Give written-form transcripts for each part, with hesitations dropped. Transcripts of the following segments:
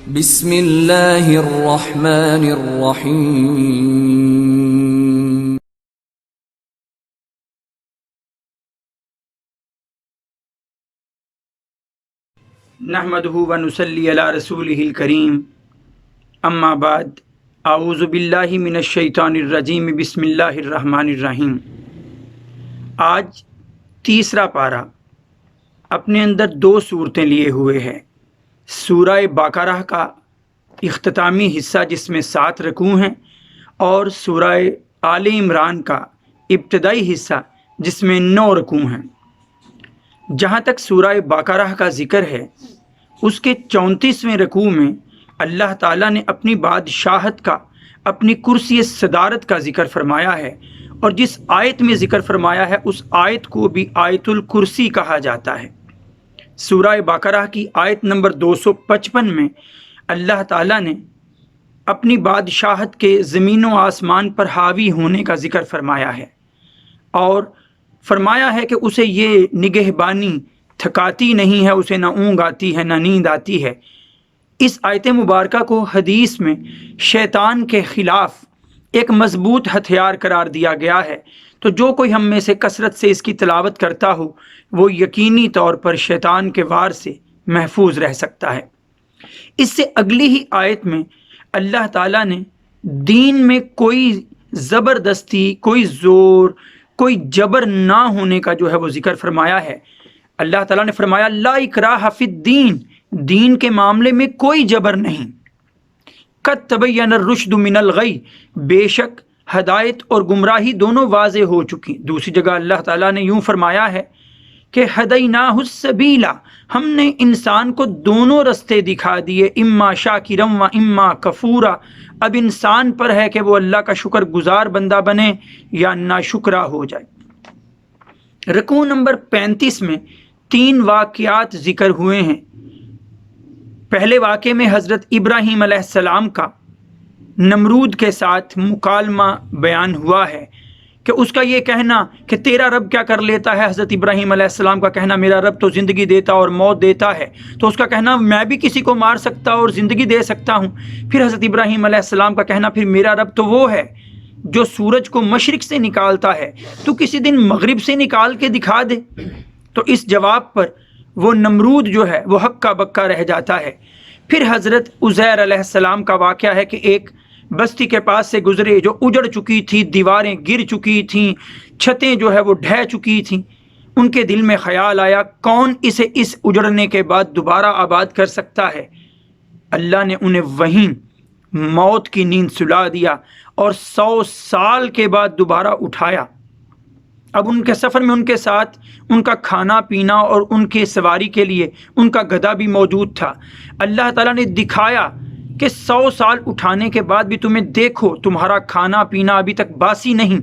بسم اللہ الرحمن الرحیم نحمدہ ونصلی علی رسولہ الکریم اما بعد اعوذ باللہ من الشیطان الرجیم بسم اللہ الرحمن الرحیم۔ آج تیسرا پارہ اپنے اندر دو صورتیں لیے ہوئے ہے، سورہ بقرہ کا اختتامی حصہ جس میں 7 رکوع ہیں، اور سورہ آل عمران کا ابتدائی حصہ جس میں 9 رکوع ہیں۔ جہاں تک سورہ بقرہ کا ذکر ہے، اس کے 34ویں رکوع میں اللہ تعالیٰ نے اپنی بادشاہت کا، اپنی کرسی صدارت کا ذکر فرمایا ہے، اور جس آیت میں ذکر فرمایا ہے اس آیت کو بھی آیت الکرسی کہا جاتا ہے۔ سورہ بقرہ کی آیت نمبر 255 میں اللہ تعالیٰ نے اپنی بادشاہت کے زمین و آسمان پر حاوی ہونے کا ذکر فرمایا ہے، اور فرمایا ہے کہ اسے یہ نگہبانی تھکاتی نہیں ہے، اسے نہ اونگ آتی ہے نہ نیند آتی ہے۔ اس آیت مبارکہ کو حدیث میں شیطان کے خلاف ایک مضبوط ہتھیار قرار دیا گیا ہے، تو جو کوئی ہم میں سے کثرت سے اس کی تلاوت کرتا ہو وہ یقینی طور پر شیطان کے وار سے محفوظ رہ سکتا ہے۔ اس سے اگلی ہی آیت میں اللہ تعالیٰ نے دین میں کوئی زبردستی، کوئی زور، کوئی جبر نہ ہونے کا جو ہے وہ ذکر فرمایا ہے۔ اللہ تعالیٰ نے فرمایا لا اکراہ فی الدین، دین کے معاملے میں کوئی جبر نہیں۔ قد تبین الرشد من الغی، بے شک ہدایت اور گمراہی دونوں واضح ہو چکی۔ دوسری جگہ اللہ تعالیٰ نے یوں فرمایا ہے کہ ہدیناہ السبیل، ہم نے انسان کو دونوں رستے دکھا دیے، اما شاکرا و اما کفورا، اب انسان پر ہے کہ وہ اللہ کا شکر گزار بندہ بنے یا ناشکرا ہو جائے۔ رکوع نمبر 35 میں 3 واقعات ذکر ہوئے ہیں۔ پہلے واقعے میں حضرت ابراہیم علیہ السلام کا نمرود کے ساتھ مکالمہ بیان ہوا ہے کہ اس کا یہ کہنا کہ تیرا رب کیا کر لیتا ہے، حضرت ابراہیم علیہ السلام کا کہنا میرا رب تو زندگی دیتا اور موت دیتا ہے، تو اس کا کہنا میں بھی کسی کو مار سکتا اور زندگی دے سکتا ہوں۔ پھر حضرت ابراہیم علیہ السلام کا کہنا پھر میرا رب تو وہ ہے جو سورج کو مشرق سے نکالتا ہے، تو کسی دن مغرب سے نکال کے دکھا دے۔ تو اس جواب پر وہ نمرود جو ہے وہ ہکا بکا رہ جاتا ہے۔ پھر حضرت عزیر علیہ السلام کا واقعہ ہے کہ ایک بستی کے پاس سے گزرے جو اجڑ چکی تھی، دیواریں گر چکی تھیں، چھتیں جو ہے وہ ڈھہ چکی تھیں۔ ان کے دل میں خیال آیا کون اسے اس اجڑنے کے بعد دوبارہ آباد کر سکتا ہے۔ اللہ نے انہیں وہیں موت کی نیند سلا دیا اور 100 سال کے بعد دوبارہ اٹھایا۔ اب ان کے سفر میں ان کے ساتھ ان کا کھانا پینا اور ان کے سواری کے لیے ان کا گدھا بھی موجود تھا۔ اللہ تعالیٰ نے دکھایا کہ 100 سال اٹھانے کے بعد بھی تمہیں دیکھو تمہارا کھانا پینا ابھی تک باسی نہیں،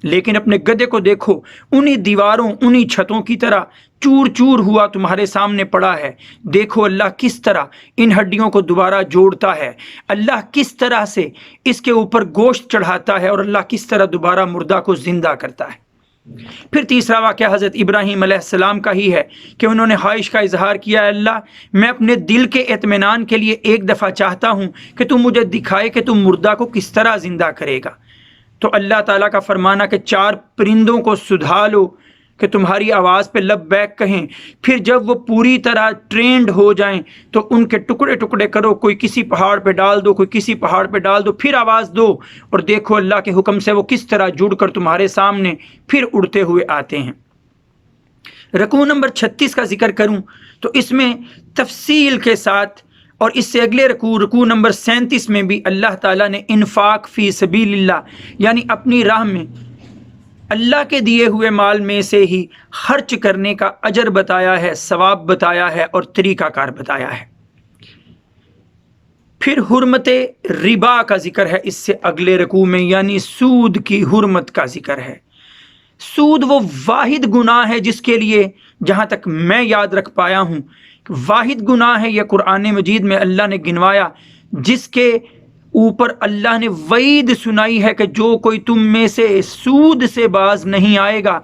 لیکن اپنے گدھے کو دیکھو انہی دیواروں، انہی چھتوں کی طرح چور چور ہوا تمہارے سامنے پڑا ہے۔ دیکھو اللہ کس طرح ان ہڈیوں کو دوبارہ جوڑتا ہے، اللہ کس طرح سے اس کے اوپر گوشت چڑھاتا ہے، اور اللہ کس طرح دوبارہ مردہ کو زندہ کرتا ہے۔ پھر تیسرا واقعہ حضرت ابراہیم علیہ السلام کا ہی ہے کہ انہوں نے خواہش کا اظہار کیا، اللہ میں اپنے دل کے اطمینان کے لیے ایک دفعہ چاہتا ہوں کہ تم مجھے دکھائے کہ تم مردہ کو کس طرح زندہ کرے گا۔ تو اللہ تعالیٰ کا فرمانا کہ 4 پرندوں کو سدھا لو کہ تمہاری آواز پہ لبیک کہیں، پھر جب وہ پوری طرح ٹرینڈ ہو جائیں تو ان کے ٹکڑے ٹکڑے کرو، کوئی کسی پہاڑ پہ ڈال دو، کوئی کسی پہاڑ پہ ڈال دو، پھر آواز دو، اور دیکھو اللہ کے حکم سے وہ کس طرح جڑ کر تمہارے سامنے پھر اڑتے ہوئے آتے ہیں۔ رکوع نمبر 36 کا ذکر کروں تو اس میں تفصیل کے ساتھ، اور اس سے اگلے رکوع نمبر 37 میں بھی اللہ تعالیٰ نے انفاق فی سبیل اللہ، یعنی اپنی راہ میں اللہ کے دیے ہوئے مال میں سے ہی خرچ کرنے کا اجر بتایا ہے، ثواب بتایا ہے، اور طریقہ کار بتایا ہے۔ پھر حرمت ربا کا ذکر ہے اس سے اگلے رکوع میں، یعنی سود کی حرمت کا ذکر ہے۔ سود وہ واحد گناہ ہے جس کے لیے جہاں تک میں یاد رکھ پایا ہوں واحد گناہ ہے یہ قرآن مجید میں اللہ نے گنوایا، جس کے اوپر اللہ نے وعید سنائی ہے کہ جو کوئی تم میں سے سود سے باز نہیں آئے گا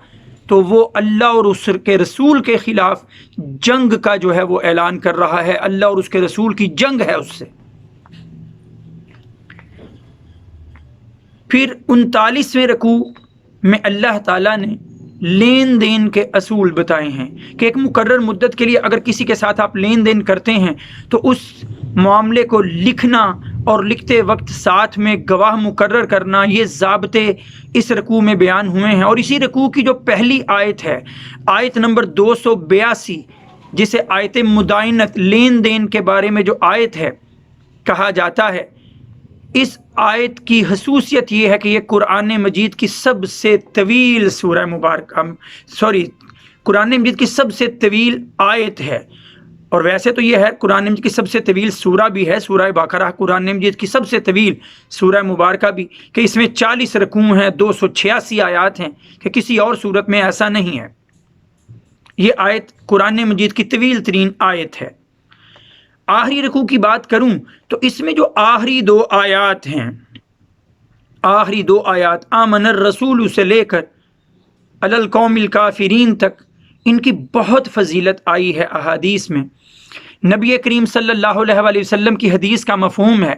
تو وہ اللہ اور اس کے رسول کے خلاف جنگ کا جو ہے وہ اعلان کر رہا ہے، اللہ اور اس کے رسول کی جنگ ہے اس سے۔ پھر 39ویں رکوع میں اللہ تعالیٰ نے لین دین کے اصول بتائے ہیں کہ ایک مقرر مدت کے لیے اگر کسی کے ساتھ آپ لین دین کرتے ہیں تو اس معاملے کو لکھنا اور لکھتے وقت ساتھ میں گواہ مقرر کرنا، یہ ضابطے اس رکوع میں بیان ہوئے ہیں۔ اور اسی رکوع کی جو پہلی آیت ہے، آیت نمبر 282، جسے آیت مدائنت، لین دین کے بارے میں جو آیت ہے کہا جاتا ہے، اس آیت کی خصوصیت یہ ہے کہ یہ قرآن مجید کی سب سے طویل سورہ مبارکہ قرآن مجید کی سب سے طویل آیت ہے۔ اور ویسے تو یہ ہے قرآن مجید کی سب سے طویل سورہ بھی ہے، سورہ بقرہ قرآن مجید کی سب سے طویل سورہ مبارکہ بھی، کہ اس میں 40 رکوع ہیں، 286 آیات ہیں، کہ کسی اور صورت میں ایسا نہیں ہے۔ یہ آیت قرآن مجید کی طویل ترین آیت ہے۔ آخری رکوع کی بات کروں تو اس میں جو آخری 2 آیات ہیں، آخری 2 آیات آمن الرسول سے لے کر علی القوم الکافرین تک، ان کی بہت فضیلت آئی ہے احادیث میں۔ نبی کریم صلی اللہ علیہ وآلہ وسلم کی حدیث کا مفہوم ہے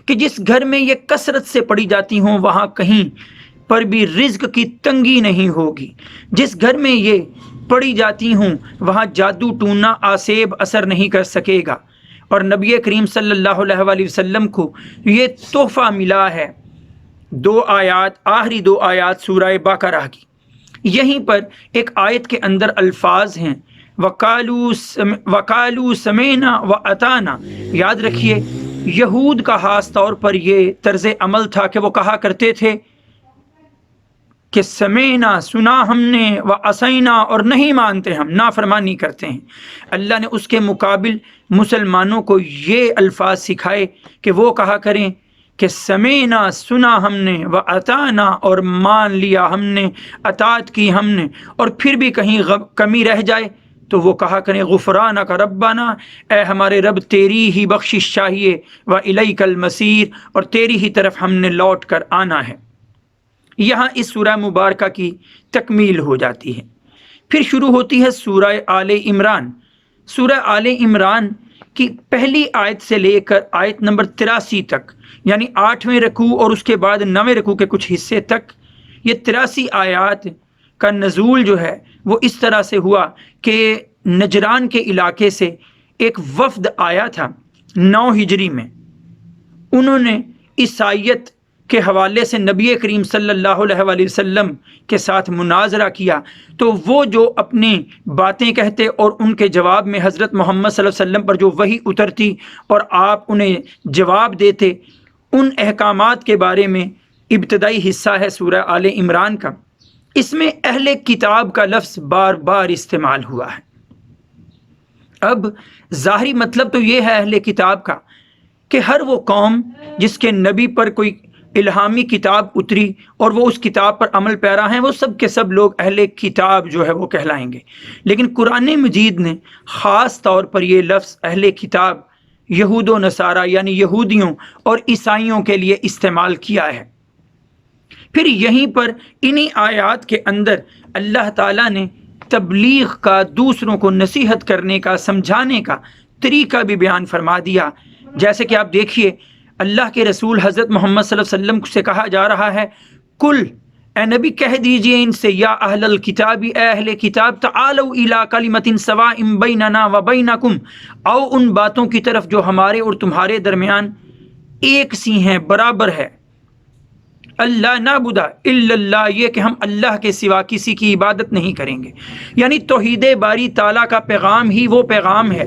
کہ جس گھر میں یہ کثرت سے پڑھی جاتی ہوں وہاں کہیں پر بھی رزق کی تنگی نہیں ہوگی، جس گھر میں یہ پڑھی جاتی ہوں وہاں جادو ٹونا آسیب اثر نہیں کر سکے گا۔ اور نبی کریم صلی اللہ علیہ وآلہ وسلم کو یہ تحفہ ملا ہے 2 آیات، آخری 2 آیات سورہ بقرہ کی۔ یہیں پر ایک آیت کے اندر الفاظ ہیں وَقَالُوا سَمِعْنَا وَأَطَعْنَا۔ یاد رکھیے یہود کا خاص طور پر یہ طرز عمل تھا کہ وہ کہا کرتے تھے کہ سمینا، سنا ہم نے، وعصینا، اور نہیں مانتے، ہم نافرمانی کرتے ہیں۔ اللہ نے اس کے مقابل مسلمانوں کو یہ الفاظ سکھائے کہ وہ کہا کریں کہ سمینا، سنا ہم نے، واطعنا، اور مان لیا ہم نے، اطاعت کی ہم نے، اور پھر بھی کہیں کمی رہ جائے تو وہ کہا کریں غفرانک ربنا، اے ہمارے رب تیری ہی بخشش چاہیے، والیک المصیر، اور تیری ہی طرف ہم نے لوٹ کر آنا ہے۔ یہاں اس سورہ مبارکہ کی تکمیل ہو جاتی ہے۔ پھر شروع ہوتی ہے سورہ آل عمران۔ سورہ آل عمران کی پہلی آیت سے لے کر آیت نمبر 83 تک، یعنی 8ویں رکوع اور اس کے بعد 9ویں رکوع کے کچھ حصے تک، یہ 83 آیات کا نزول جو ہے وہ اس طرح سے ہوا کہ نجران کے علاقے سے ایک وفد آیا تھا 9 ہجری میں۔ انہوں نے عیسائیت کے حوالے سے نبی کریم صلی اللہ علیہ وآلہ وسلم کے ساتھ مناظرہ کیا، تو وہ جو اپنی باتیں کہتے اور ان کے جواب میں حضرت محمد صلی اللہ علیہ وسلم پر جو وحی اترتی اور آپ انہیں جواب دیتے، ان احکامات کے بارے میں ابتدائی حصہ ہے سورہ آل عمران کا۔ اس میں اہل کتاب کا لفظ بار بار استعمال ہوا ہے۔ اب ظاہری مطلب تو یہ ہے اہل کتاب کا کہ ہر وہ قوم جس کے نبی پر کوئی الہامی کتاب اتری اور وہ اس کتاب پر عمل پیرا ہیں، وہ سب کے سب لوگ اہل کتاب جو ہے وہ کہلائیں گے۔ لیکن قرآن مجید نے خاص طور پر یہ لفظ اہل کتاب یہود و نصارہ یعنی یہودیوں اور عیسائیوں کے لیے استعمال کیا ہے۔ پھر یہیں پر انہی آیات کے اندر اللہ تعالیٰ نے تبلیغ کا، دوسروں کو نصیحت کرنے کا، سمجھانے کا طریقہ بھی بیان فرما دیا۔ جیسے کہ آپ دیکھیے اللہ کے رسول حضرت محمد صلی اللہ علیہ وسلم سے کہا جا رہا ہے، کل، اے نبی کہہ دیجئے ان سے، یا اہل الکتاب، اے اہل کتاب، تعالوا الی کلمۃ سواء بیننا و بینکم، آؤ ان باتوں کی طرف جو ہمارے اور تمہارے درمیان ایک سی ہیں، برابر ہے۔ اللہ نعبد الا اللہ، یہ کہ ہم اللہ کے سوا کسی کی عبادت نہیں کریں گے، یعنی توحید باری تعالیٰ کا پیغام ہی وہ پیغام ہے،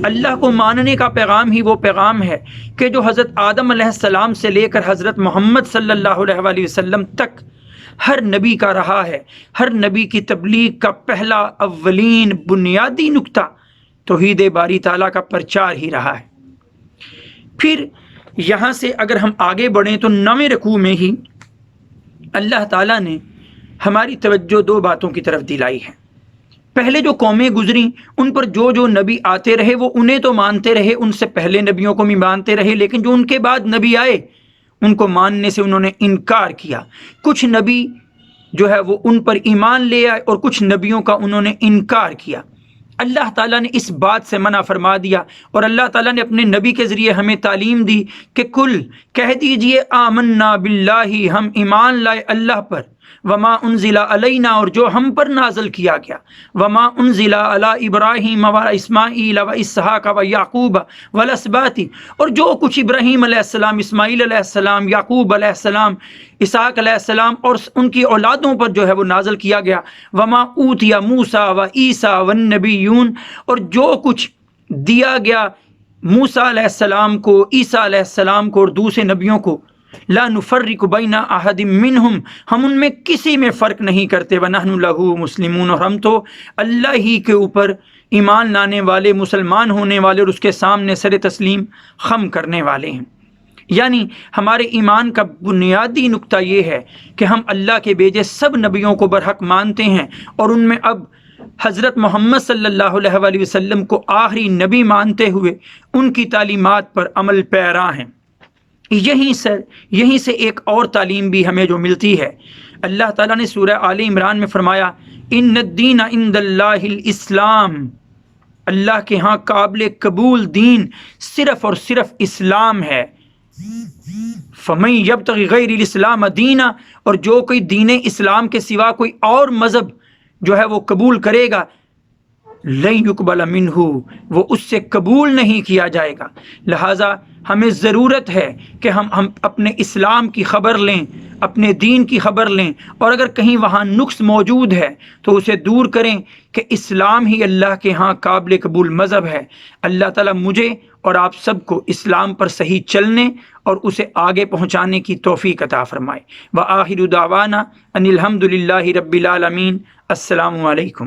اللہ کو ماننے کا پیغام ہی وہ پیغام ہے کہ جو حضرت آدم علیہ السلام سے لے کر حضرت محمد صلی اللہ علیہ وآلہ وسلم تک ہر نبی کا رہا ہے۔ ہر نبی کی تبلیغ کا پہلا، اولین، بنیادی نقطہ توحید باری تعالیٰ کا پرچار ہی رہا ہے۔ پھر یہاں سے اگر ہم آگے بڑھیں تو 9ویں رکوع میں ہی اللہ تعالیٰ نے ہماری توجہ 2 باتوں کی طرف دلائی ہے۔ پہلے جو قومیں گزریں ان پر جو جو نبی آتے رہے وہ انہیں تو مانتے رہے، ان سے پہلے نبیوں کو بھی مانتے رہے، لیکن جو ان کے بعد نبی آئے ان کو ماننے سے انہوں نے انکار کیا۔ کچھ نبی جو ہے وہ ان پر ایمان لے آئے اور کچھ نبیوں کا انہوں نے انکار کیا۔ اللہ تعالیٰ نے اس بات سے منع فرما دیا، اور اللہ تعالیٰ نے اپنے نبی کے ذریعے ہمیں تعلیم دی کہ کل کہہ دیجئے آمنا باللہ، ہم ایمان لائے اللہ پر، وما انزل علینا، اور جو ہم پر نازل کیا گیا، وما انزل علی ابراہیم و اسماعیل و اسحاق و یعقوب والاسباط، اور جو کچھ ابراہیم علیہ السلام، اسماعیل علیہ السلام، یعقوب علیہ السلام، اسحاق علیہ السلام اور ان کی اولادوں پر جو ہے وہ نازل کیا گیا، وما اوتی موسیٰ و عیسیٰ والنبیون، اور جو کچھ دیا گیا موسیٰ علیہ السلام کو، عیسیٰ علیہ السلام کو اور دوسرے نبیوں کو، لا نفرق بین احد منہم، ہم ان میں کسی میں فرق نہیں کرتے، ونحن لہ مسلمون، اور ہم تو اللہ ہی کے اوپر ایمان لانے والے، مسلمان ہونے والے اور اس کے سامنے سر تسلیم خم کرنے والے ہیں۔ یعنی ہمارے ایمان کا بنیادی نقطہ یہ ہے کہ ہم اللہ کے بھیجے سب نبیوں کو برحق مانتے ہیں، اور ان میں اب حضرت محمد صلی اللہ علیہ وآلہ وسلم کو آخری نبی مانتے ہوئے ان کی تعلیمات پر عمل پیرا ہیں۔ یہیں سے ایک اور تعلیم بھی ہمیں جو ملتی ہے، اللہ تعالیٰ نے سورہ آل عمران میں فرمایا ان الدین عند اللہ الاسلام، اللہ کے ہاں قابل قبول دین صرف اور صرف اسلام ہے۔ فمن یبتغی غیر الاسلام دینا، اور جو کوئی دین اسلام کے سوا کوئی اور مذہب جو ہے وہ قبول کرے گا، لن یقبل منہ، وہ اس سے قبول نہیں کیا جائے گا۔ لہٰذا ہمیں ضرورت ہے کہ ہم اپنے اسلام کی خبر لیں، اپنے دین کی خبر لیں، اور اگر کہیں وہاں نقص موجود ہے تو اسے دور کریں کہ اسلام ہی اللہ کے ہاں قابل قبول مذہب ہے۔ اللہ تعالیٰ مجھے اور آپ سب کو اسلام پر صحیح چلنے اور اسے آگے پہنچانے کی توفیق عطا فرمائے۔ وآخر دعوانا ان الحمد للہ رب العالمین۔ السلام علیکم۔